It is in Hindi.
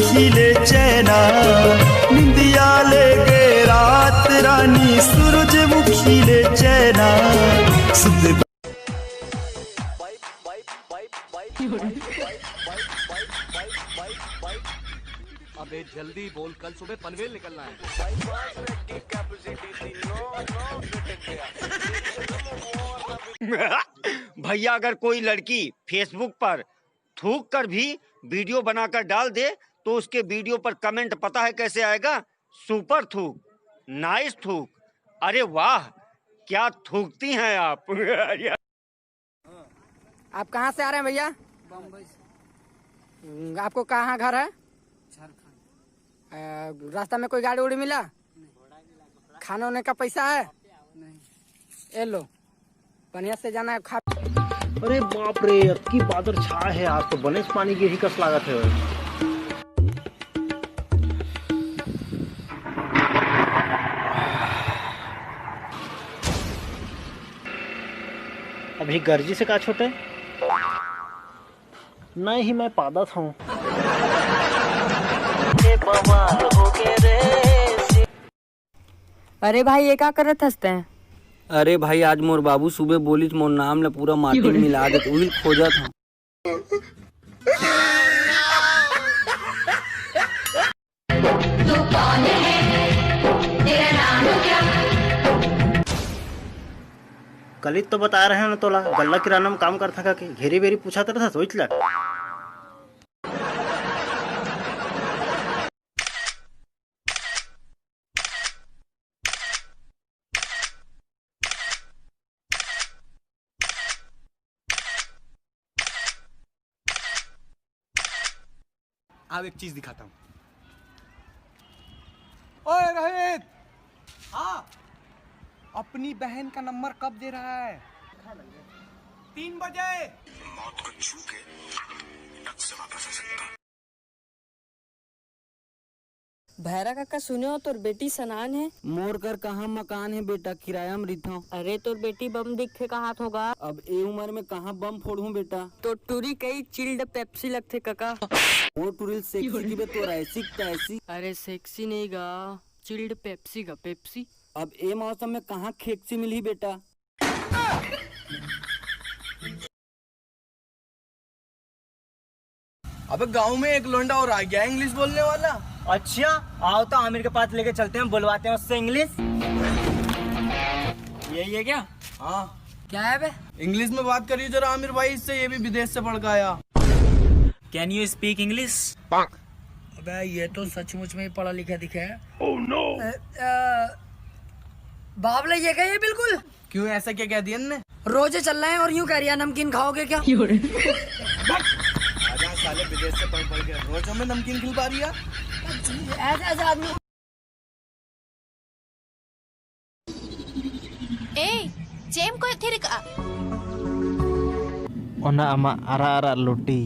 खीले चैना, निंदिया ले गे रात रानी सूरजमुखी ले चैना। सुध अबे जल्दी बोल, कल सुबह पनवेल निकलना है। भैया अगर कोई लड़की फेसबुक पर थूक कर भी वीडियो बनाकर डाल दे तो उसके वीडियो पर कमेंट पता है कैसे आएगा? सुपर थूक, नाइस थूक, अरे वाह क्या थूकती हैं आप। आप कहाँ से आ रहे हैं भैया? बम्बई से। आपको कहाँ घर है? झारखंड। रास्ता में कोई गाड़ी उड़ी मिला? खाने होने का पैसा है? नहीं। ये लो, बढ़िया से जाना है खा। अरे बाप रे, अब की बादल छा है, आज तो बनेस पानी की ही कस लागत है। अभी गर्जी से का छोटे नहीं ही मैं पादत हूँ। अरे भाई ये क्या करत हंसते हैं? अरे भाई आज मोर बाबू सुबह बोली मोर नाम ले पूरा माटी में मिला दे, वही खोजा था। कल तो बता रहे हैं ना तोला गल्ला किराना में काम करता के घेरी बेरी पूछा था सोच लग। अब एक चीज दिखाता हूँ। ओए रोहित, हाँ अपनी बहन का नंबर कब दे रहा है? 3 बजे। मौत को छू के टक से वापस आ सकता। भैरा काका सुने हो तोर बेटी सनान है? मोर कर कहाँ मकान है बेटा, किराया में रहता हूँ। अरे तोर बेटी बम दिखे कहाँ होगा? अब ए उम्र में कहाँ बम फोड़ूं बेटा। तो टूरी कई चिल्ड पेप्सी लगते काका। वो टूरिल सेक्सी की बे तो ऐसी तैसी। अरे सेक्सी नहीं गा, चिल्ड पेप्सी का पेप्सी। अब ए मौसम में कहाँ खेक्सी मिली बेटा। अबे गांव में एक लोंडा और आ गया इंग्लिश बोलने वाला। अच्छा आओ तो आमिर के पास लेके चलते हैं, बुलवाते हैं उससे इंग्लिश। यही है क्या? हाँ क्या है बे? इंग्लिश में बात करिए जरा आमिर भाई, इससे ये भी विदेश से पढ़ के आया। Can you speak English? अबे ये तो सचमुच में ही पढ़ा लिखा दिखा है। Oh no. बाबले ये क्या, ये बिल्कुल क्यों ऐसा क्या कह दिया ने? रोजे चल रहे हैं और यूं कह रही है नमकीन खाओगे क्या? आजा साले विदेश से पढ़ के रोज हमें नमकीन खिलवा रही है। ऐसे ऐसे आदमी। ए जेम को थिर का ओना अमा आरा आरा लोटी।